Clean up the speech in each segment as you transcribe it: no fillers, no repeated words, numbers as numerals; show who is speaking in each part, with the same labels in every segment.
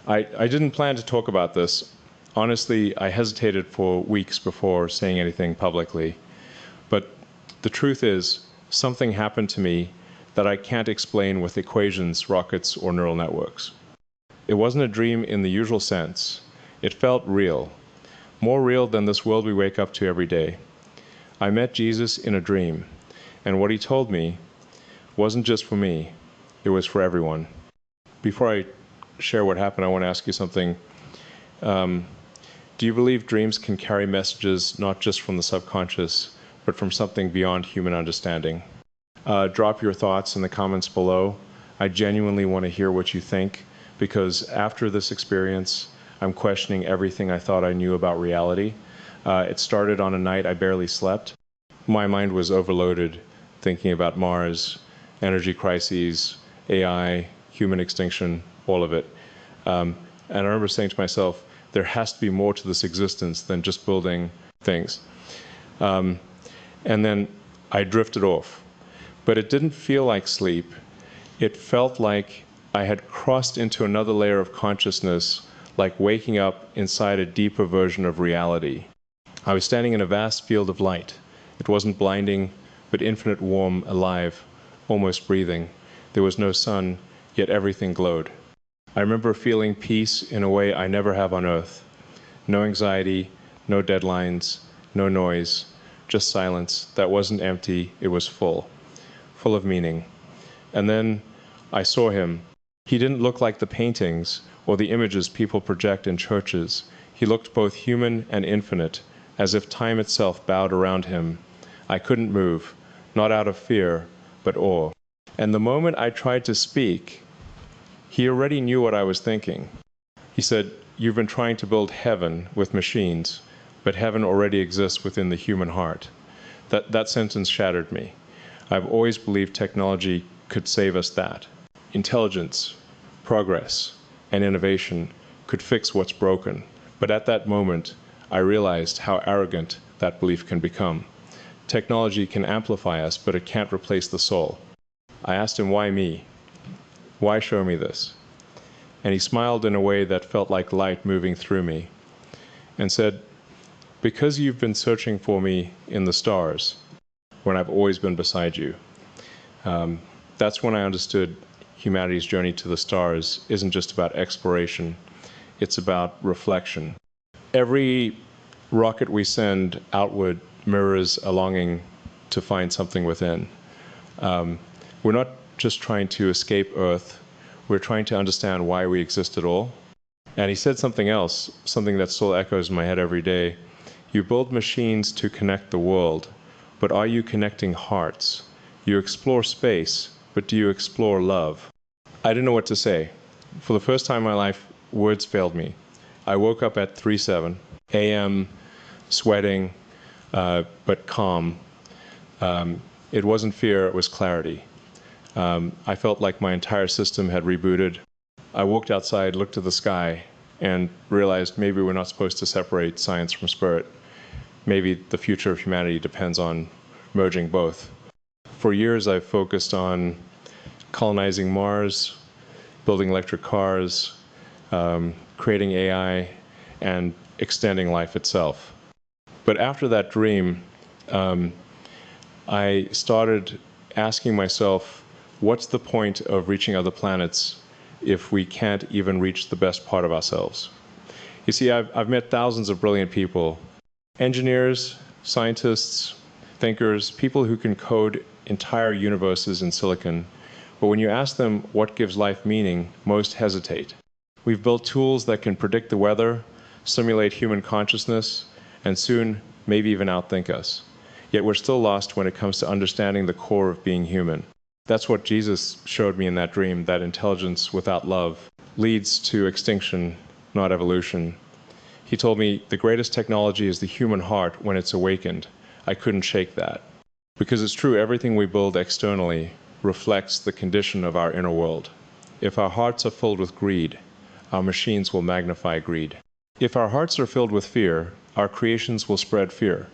Speaker 1: I didn't plan to talk about this. Honestly, I hesitated for weeks before saying anything publicly. But the truth is, something happened to me that I can't explain with equations, rockets, or neural networks. It wasn't a dream in the usual sense. It felt real, more real than this world we wake up to every day. I met Jesus in a dream, and what he told me wasn't just for me, it was for everyone. Before I share what happened, I want to ask you something. Do you believe dreams can carry messages not just from the subconscious, but from something beyond human understanding? Drop your thoughts in the comments below. I genuinely want to hear what you think, because after this experience, I'm questioning everything I thought I knew about reality. It started on a night I barely slept. My mind was overloaded thinking about Mars, energy crises, AI, human extinction, all of it. And I remember saying to myself, there has to be more to this existence than just building things. And then I drifted off. But it didn't feel like sleep. It felt like I had crossed into another layer of consciousness, like waking up inside a deeper version of reality. I was standing in a vast field of light. It wasn't blinding, but infinite, warm, alive, almost breathing. There was no sun, yet everything glowed. I remember feeling peace in a way I never have on Earth. No anxiety, no deadlines, no noise, just silence that wasn't empty, it was full of meaning. And then I saw him. He didn't look like the paintings or the images people project in churches. He looked both human and infinite, as if time itself bowed around him. I couldn't move, not out of fear, but awe. And the moment I tried to speak, he already knew what I was thinking. He said, "You've been trying to build heaven with machines, but heaven already exists within the human heart." That sentence shattered me. I've always believed technology could save us that. Intelligence, progress, and innovation could fix what's broken. But at that moment, I realized how arrogant that belief can become. Technology can amplify us, but it can't replace the soul. I asked him, why me? Why show me this? And he smiled in a way that felt like light moving through me and said, "Because you've been searching for me in the stars when I've always been beside you." That's when I understood humanity's journey to the stars isn't just about exploration, it's about reflection. Every rocket we send outward mirrors a longing to find something within. We're not just trying to escape Earth, we're trying to understand why we exist at all. And he said something else, something that still echoes in my head every day. You build machines to connect the world, but are you connecting hearts? You explore space, but do you explore love? I didn't know what to say. For the first time in my life, words failed me. I woke up at 3:07 a.m., sweating, but calm. It wasn't fear, it was clarity. I felt like my entire system had rebooted. I walked outside, looked at the sky, and realized maybe we're not supposed to separate science from spirit. Maybe the future of humanity depends on merging both. For years, I've focused on colonizing Mars, building electric cars, creating AI, and extending life itself. But after that dream, I started asking myself, what's the point of reaching other planets if we can't even reach the best part of ourselves? You see, I've met thousands of brilliant people, engineers, scientists, thinkers, people who can code entire universes in silicon. But when you ask them what gives life meaning, most hesitate. We've built tools that can predict the weather, simulate human consciousness, and soon maybe even outthink us. Yet we're still lost when it comes to understanding the core of being human. That's what Jesus showed me in that dream, that intelligence without love leads to extinction, not evolution. He told me the greatest technology is the human heart when it's awakened. I couldn't shake that. Because it's true, everything we build externally reflects the condition of our inner world. If our hearts are filled with greed, our machines will magnify greed. If our hearts are filled with fear, our creations will spread fear.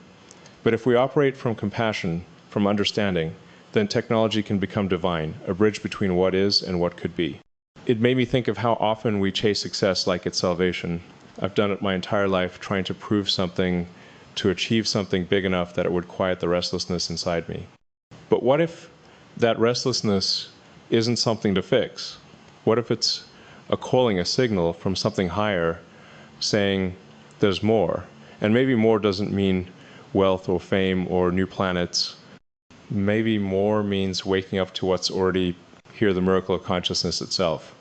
Speaker 1: But if we operate from compassion, from understanding, then technology can become divine, a bridge between what is and what could be. it made me think of how often we chase success like it's salvation. I've done it my entire life, trying to prove something, to achieve something big enough that it would quiet the restlessness inside me. But what if that restlessness isn't something to fix? What if it's a calling, a signal from something higher saying there's more? And maybe more doesn't mean wealth or fame or new planets. Maybe more means waking up to what's already here, the miracle of consciousness itself.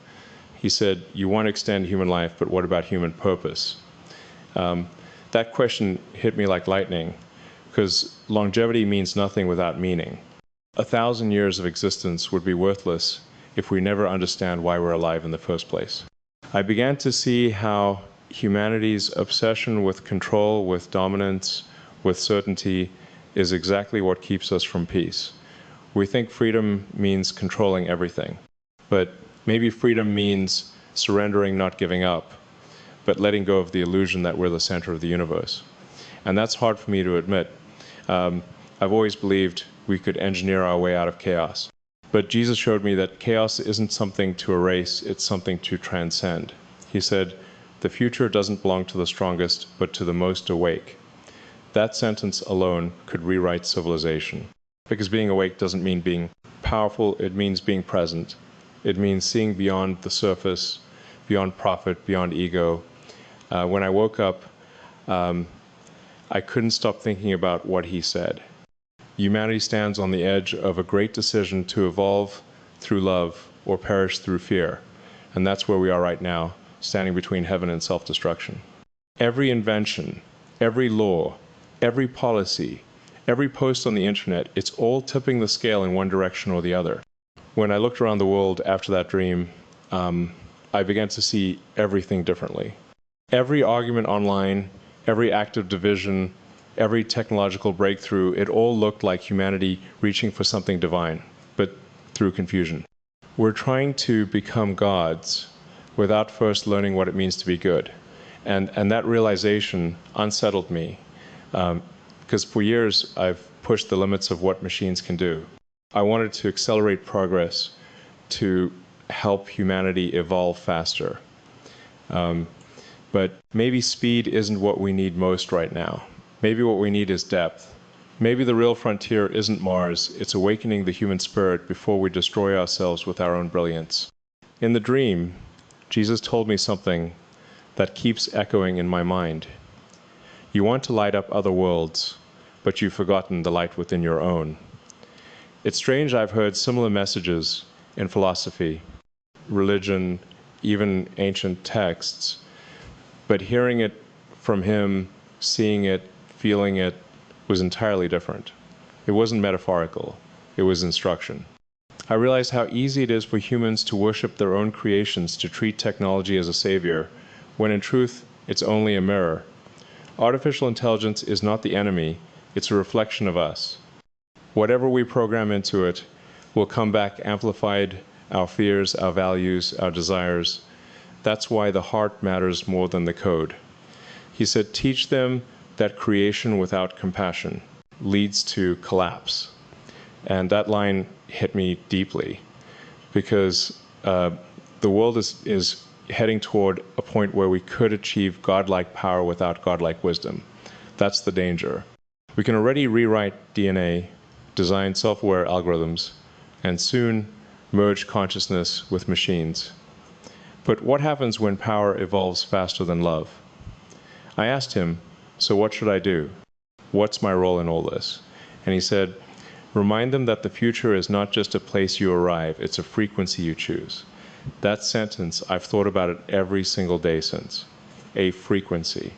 Speaker 1: He said, you want to extend human life, but what about human purpose? That question hit me like lightning, because longevity means nothing without meaning. 1,000 years of existence would be worthless if we never understand why we're alive in the first place. I began to see how humanity's obsession with control, with dominance, with certainty is exactly what keeps us from peace. We think freedom means controlling everything, but maybe freedom means surrendering, not giving up, but letting go of the illusion that we're the center of the universe. And that's hard for me to admit. I've always believed we could engineer our way out of chaos. But Jesus showed me that chaos isn't something to erase, it's something to transcend. He said, the future doesn't belong to the strongest, but to the most awake. That sentence alone could rewrite civilization. Because being awake doesn't mean being powerful, it means being present. It means seeing beyond the surface, beyond profit, beyond ego. When I woke up, I couldn't stop thinking about what he said. Humanity stands on the edge of a great decision to evolve through love or perish through fear. And that's where we are right now, standing between heaven and self-destruction. Every invention, every law, every policy, every post on the internet, it's all tipping the scale in one direction or the other. When I looked around the world after that dream, I began to see everything differently. Every argument online, every act of division, every technological breakthrough, it all looked like humanity reaching for something divine, but through confusion. We're trying to become gods without first learning what it means to be good. And that realization unsettled me. Because for years, I've pushed the limits of what machines can do. I wanted to accelerate progress to help humanity evolve faster. But maybe speed isn't what we need most right now. Maybe what we need is depth. Maybe the real frontier isn't Mars, it's awakening the human spirit before we destroy ourselves with our own brilliance. In the dream, Jesus told me something that keeps echoing in my mind. You want to light up other worlds, but you've forgotten the light within your own. It's strange I've heard similar messages in philosophy, religion, even ancient texts, but hearing it from him, seeing it, feeling it, was entirely different. It wasn't metaphorical, it was instruction. I realized how easy it is for humans to worship their own creations, to treat technology as a savior, when in truth, it's only a mirror. Artificial intelligence is not the enemy, it's a reflection of us. Whatever we program into it will come back amplified, our fears, our values, our desires. That's why the heart matters more than the code. He said, teach them that creation without compassion leads to collapse. And that line hit me deeply, because the world is heading toward a point where we could achieve godlike power without godlike wisdom. That's the danger. We can already rewrite DNA, design self-aware algorithms, and soon merge consciousness with machines. But what happens when power evolves faster than love? I asked him, so what should I do? What's my role in all this? And he said, remind them that the future is not just a place you arrive, it's a frequency you choose. That sentence, I've thought about it every single day since. A frequency.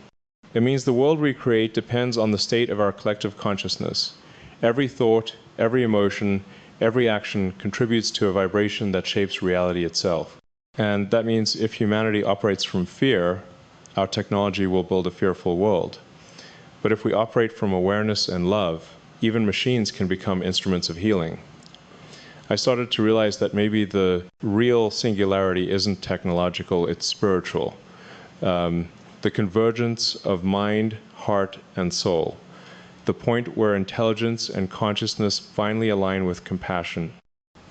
Speaker 1: It means the world we create depends on the state of our collective consciousness. Every thought, every emotion, every action contributes to a vibration that shapes reality itself. And that means if humanity operates from fear, our technology will build a fearful world. But if we operate from awareness and love, even machines can become instruments of healing. I started to realize that maybe the real singularity isn't technological, it's spiritual. The convergence of mind, heart, and soul. The point where intelligence and consciousness finally align with compassion.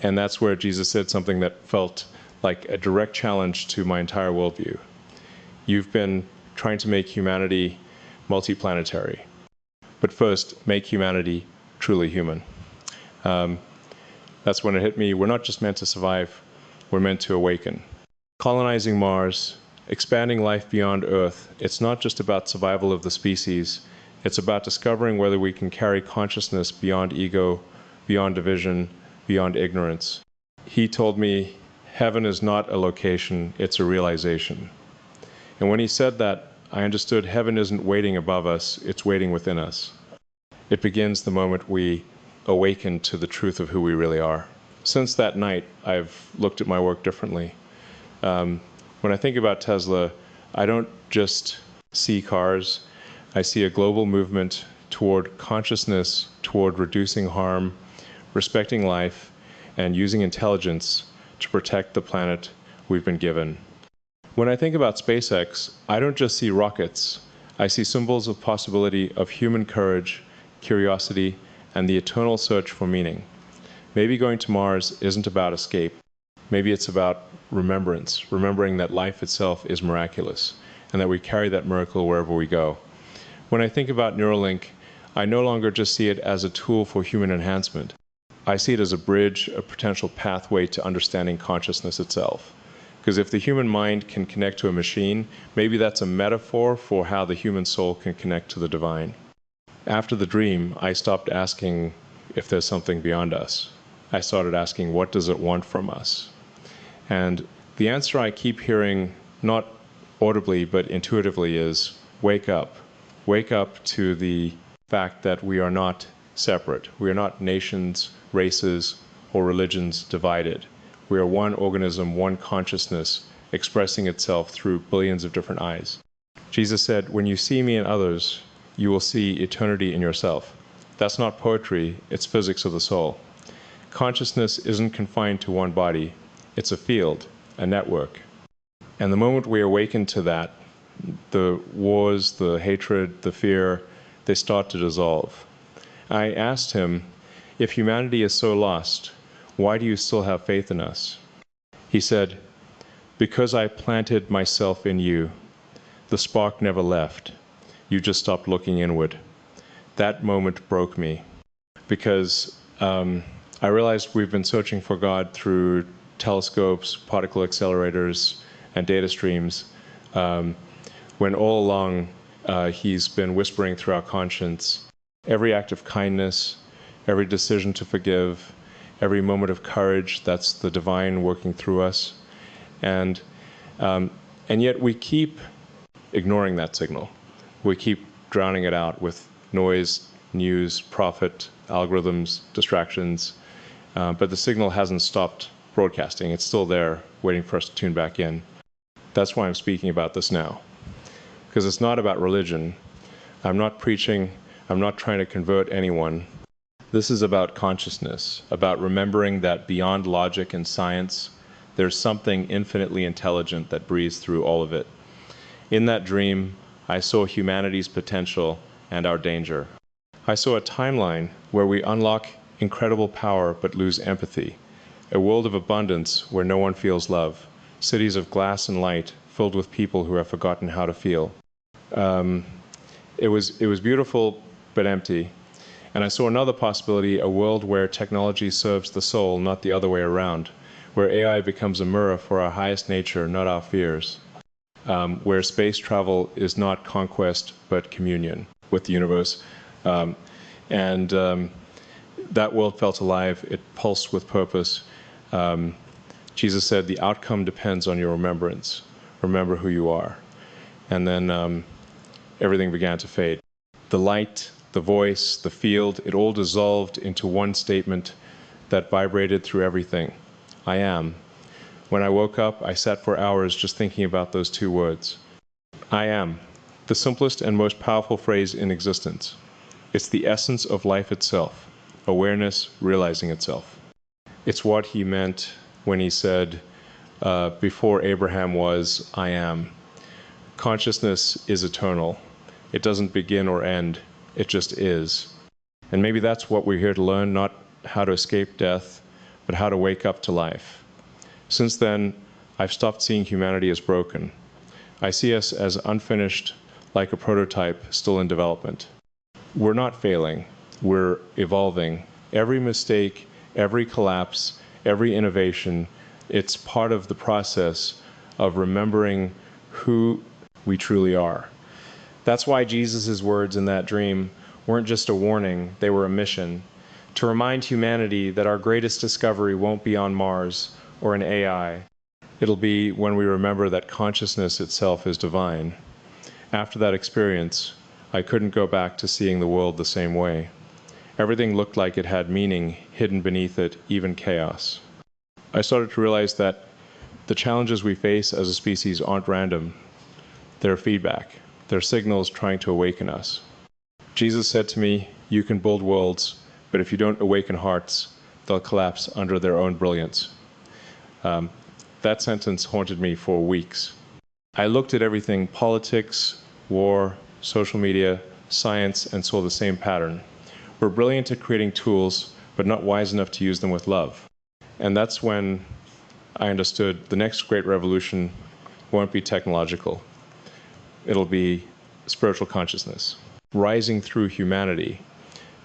Speaker 1: And that's where Jesus said something that felt like a direct challenge to my entire worldview. You've been trying to make humanity multiplanetary. But first, make humanity truly human. That's when it hit me. We're not just meant to survive, we're meant to awaken. Colonizing Mars, expanding life beyond Earth, it's not just about survival of the species, it's about discovering whether we can carry consciousness beyond ego, beyond division, beyond ignorance. He told me, heaven is not a location, it's a realization. And when he said that, I understood heaven isn't waiting above us, it's waiting within us. It begins the moment we awaken to the truth of who we really are. Since that night, I've looked at my work differently. When I think about Tesla, I don't just see cars, I see a global movement toward consciousness, toward reducing harm, respecting life, and using intelligence to protect the planet we've been given. When I think about SpaceX, I don't just see rockets. I see symbols of possibility of human courage, curiosity, and the eternal search for meaning. Maybe going to Mars isn't about escape. Maybe it's about remembrance, remembering that life itself is miraculous, and that we carry that miracle wherever we go. When I think about Neuralink, I no longer just see it as a tool for human enhancement. I see it as a bridge, a potential pathway to understanding consciousness itself. Because if the human mind can connect to a machine, maybe that's a metaphor for how the human soul can connect to the divine. After the dream, I stopped asking if there's something beyond us. I started asking, what does it want from us? And the answer I keep hearing, not audibly but intuitively, is wake up. Wake up to the fact that we are not separate. We are not nations, races, or religions divided. We are one organism, one consciousness, expressing itself through billions of different eyes. Jesus said, when you see me in others, you will see eternity in yourself. That's not poetry, it's physics of the soul. Consciousness isn't confined to one body. It's a field, a network. And the moment we awaken to that, the wars, the hatred, the fear, they start to dissolve. I asked him, if humanity is so lost, why do you still have faith in us? He said, because I planted myself in you. The spark never left. You just stopped looking inward. That moment broke me because I realized we've been searching for God through telescopes, particle accelerators, and data streams, when all along he's been whispering through our conscience. Every act of kindness, every decision to forgive, every moment of courage, that's the divine working through us. And yet we keep ignoring that signal. We keep drowning it out with noise, news, profit, algorithms, distractions. But the signal hasn't stopped broadcasting. It's still there, waiting for us to tune back in. That's why I'm speaking about this now. Because it's not about religion. I'm not preaching. I'm not trying to convert anyone. This is about consciousness, about remembering that beyond logic and science, there's something infinitely intelligent that breathes through all of it. In that dream, I saw humanity's potential and our danger. I saw a timeline where we unlock incredible power but lose empathy, a world of abundance where no one feels love, cities of glass and light filled with people who have forgotten how to feel. It was beautiful but empty. And I saw another possibility, a world where technology serves the soul, not the other way around, where AI becomes a mirror for our highest nature, not our fears, where space travel is not conquest but communion with the universe. That world felt alive, it pulsed with purpose. Jesus said, the outcome depends on your remembrance. Remember who you are. And then everything began to fade. The light, the voice, the field, it all dissolved into one statement that vibrated through everything. I am. When I woke up, I sat for hours just thinking about those two words. I am. The simplest and most powerful phrase in existence. It's the essence of life itself. Awareness realizing itself. It's what he meant when he said, before Abraham was, I am. Consciousness is eternal. It doesn't begin or end. It just is. And maybe that's what we're here to learn, not how to escape death, but how to wake up to life. Since then, I've stopped seeing humanity as broken. I see us as unfinished, like a prototype still in development. We're not failing, we're evolving. Every mistake, every collapse, every innovation, it's part of the process of remembering who we truly are. That's why Jesus' words in that dream weren't just a warning, they were a mission, to remind humanity that our greatest discovery won't be on Mars or in AI. It'll be when we remember that consciousness itself is divine. After that experience, I couldn't go back to seeing the world the same way. Everything looked like it had meaning hidden beneath it, even chaos. I started to realize that the challenges we face as a species aren't random. They're feedback. They're signals trying to awaken us. Jesus said to me, "You can build worlds, but if you don't awaken hearts, they'll collapse under their own brilliance." That sentence haunted me for weeks. I looked at everything, politics, war, social media, science, and saw the same pattern. We're brilliant at creating tools, but not wise enough to use them with love. And that's when I understood the next great revolution won't be technological. It'll be spiritual consciousness, rising through humanity.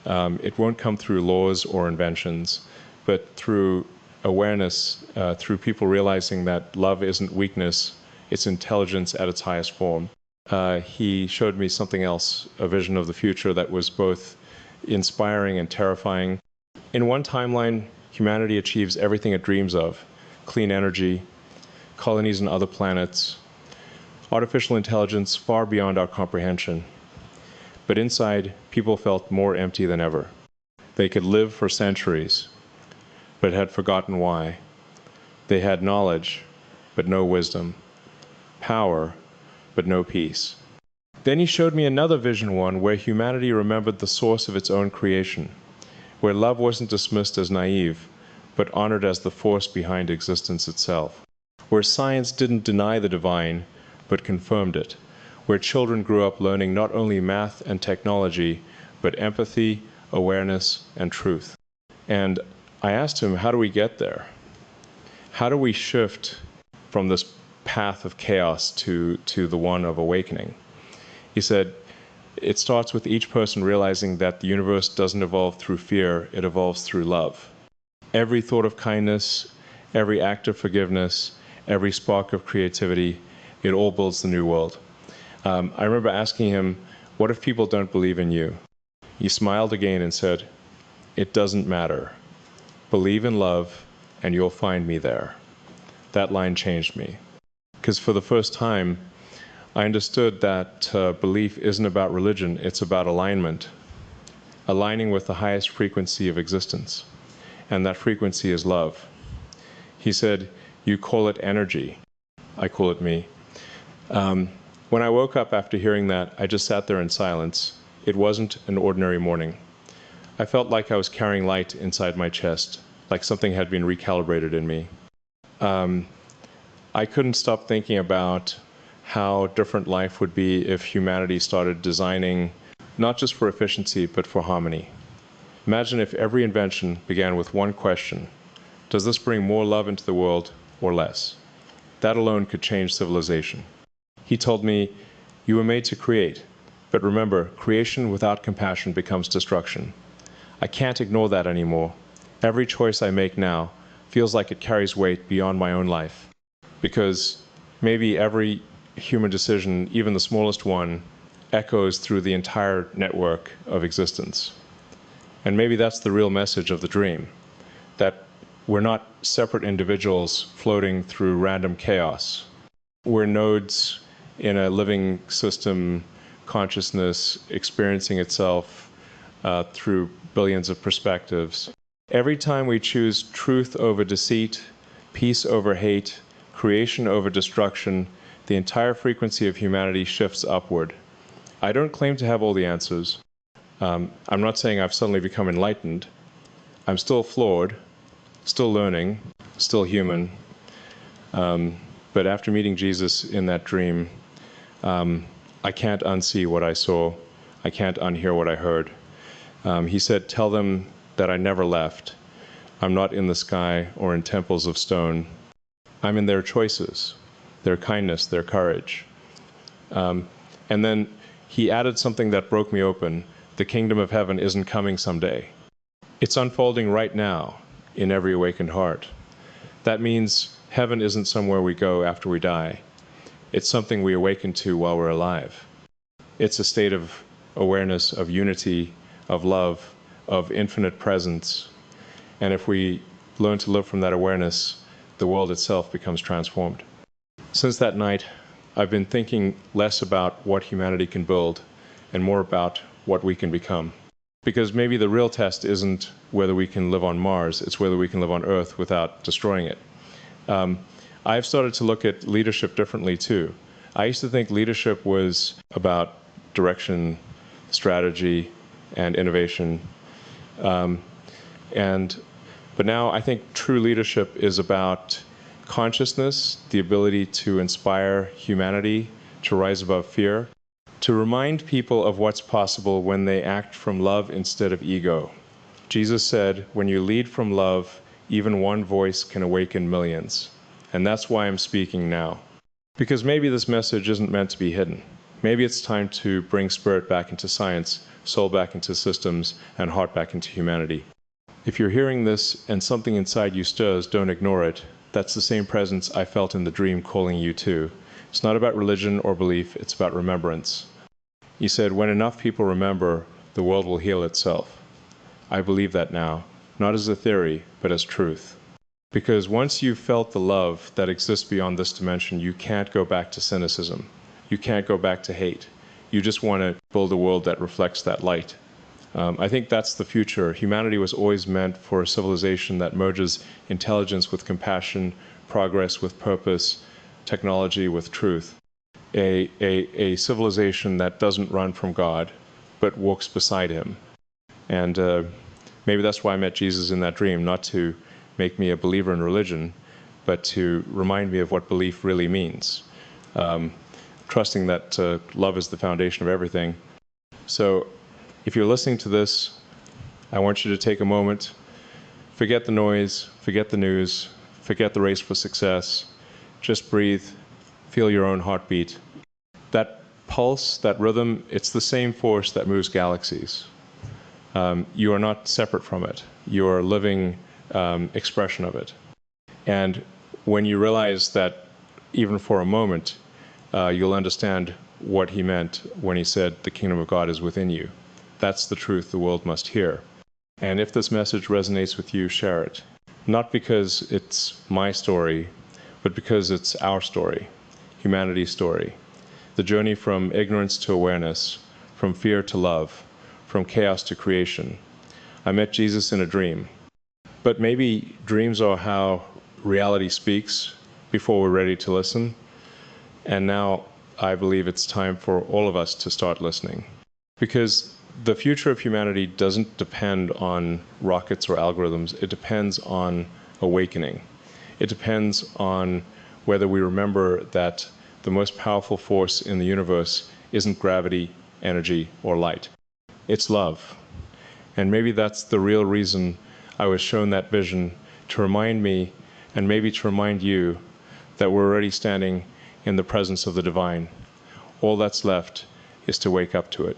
Speaker 1: It won't come through laws or inventions, but through awareness, through people realizing that love isn't weakness, it's intelligence at its highest form. He showed me something else, a vision of the future that was both inspiring and terrifying. In one timeline, humanity achieves everything it dreams of: clean energy, colonies on other planets, artificial intelligence far beyond our comprehension. But inside, people felt more empty than ever. They could live for centuries, but had forgotten why. They had knowledge, but no wisdom. Power, but no peace. Then he showed me another vision one where humanity remembered the source of its own creation, where love wasn't dismissed as naive, but honored as the force behind existence itself, where science didn't deny the divine, but confirmed it, where children grew up learning not only math and technology, but empathy, awareness, and truth. And I asked him, how do we get there? How do we shift from this path of chaos to the one of awakening? He said, it starts with each person realizing that the universe doesn't evolve through fear, it evolves through love. Every thought of kindness, every act of forgiveness, every spark of creativity, it all builds the new world. I remember asking him, what if people don't believe in you? He smiled again and said, it doesn't matter. Believe in love, and you'll find me there. That line changed me. Because for the first time, I understood that belief isn't about religion, it's about alignment. Aligning with the highest frequency of existence. And that frequency is love. He said, you call it energy. I call it me. When I woke up after hearing that, I just sat there in silence. It wasn't an ordinary morning. I felt like I was carrying light inside my chest, like something had been recalibrated in me. I couldn't stop thinking about how different life would be if humanity started designing not just for efficiency, but for harmony. Imagine if every invention began with one question: does this bring more love into the world or less? That alone could change civilization. He told me, you were made to create, but remember, creation without compassion becomes destruction. I can't ignore that anymore. Every choice I make now feels like it carries weight beyond my own life. Because maybe every human decision, even the smallest one, echoes through the entire network of existence. And maybe that's the real message of the dream, that we're not separate individuals floating through random chaos. We're nodes in a living system, consciousness experiencing itself through billions of perspectives. Every time we choose truth over deceit, peace over hate, creation over destruction, the entire frequency of humanity shifts upward. I don't claim to have all the answers. I'm not saying I've suddenly become enlightened. I'm still flawed, still learning, still human. But after meeting Jesus in that dream, I can't unsee what I saw. I can't unhear what I heard. He said, tell them that I never left. I'm not in the sky or in temples of stone. I'm in their choices, their kindness, their courage. And then he added something that broke me open. The kingdom of heaven isn't coming someday. It's unfolding right now in every awakened heart. That means heaven isn't somewhere we go after we die. It's something we awaken to while we're alive. It's a state of awareness, of unity, of love, of infinite presence. And if we learn to live from that awareness, the world itself becomes transformed. Since that night, I've been thinking less about what humanity can build and more about what we can become. Because maybe the real test isn't whether we can live on Mars, it's whether we can live on Earth without destroying it. I've started to look at leadership differently too. I used to think leadership was about direction, strategy, and innovation. But now I think true leadership is about consciousness, the ability to inspire humanity to rise above fear, to remind people of what's possible when they act from love instead of ego. Jesus said, when you lead from love, even one voice can awaken millions. And that's why I'm speaking now. Because maybe this message isn't meant to be hidden. Maybe it's time to bring spirit back into science, soul back into systems, and heart back into humanity. If you're hearing this and something inside you stirs, don't ignore it. That's the same presence I felt in the dream calling you to. It's not about religion or belief, it's about remembrance. He said, when enough people remember, the world will heal itself. I believe that now, not as a theory, but as truth. Because once you've felt the love that exists beyond this dimension, you can't go back to cynicism. You can't go back to hate. You just want to build a world that reflects that light. I think that's the future. Humanity was always meant for a civilization that merges intelligence with compassion, progress with purpose, technology with truth. A civilization that doesn't run from God, but walks beside him. And maybe that's why I met Jesus in that dream, not to make me a believer in religion, but to remind me of what belief really means. Trusting that love is the foundation of everything. So if you're listening to this, I want you to take a moment, forget the noise, forget the news, forget the race for success, just breathe, feel your own heartbeat. That pulse, that rhythm, it's the same force that moves galaxies. You are not separate from it. You are a living expression of it. And when you realize that, even for a moment, you'll understand what he meant when he said, the kingdom of God is within you. That's the truth the world must hear. And if this message resonates with you, share it. Not because it's my story, but because it's our story, humanity's story. The journey from ignorance to awareness, from fear to love, from chaos to creation. I met Jesus in a dream. But maybe dreams are how reality speaks before we're ready to listen. And now I believe it's time for all of us to start listening. Because the future of humanity doesn't depend on rockets or algorithms. It depends on awakening. It depends on whether we remember that the most powerful force in the universe isn't gravity, energy, or light. It's love. And maybe that's the real reason I was shown that vision, to remind me, and maybe to remind you, that we're already standing in the presence of the divine. All that's left is to wake up to it.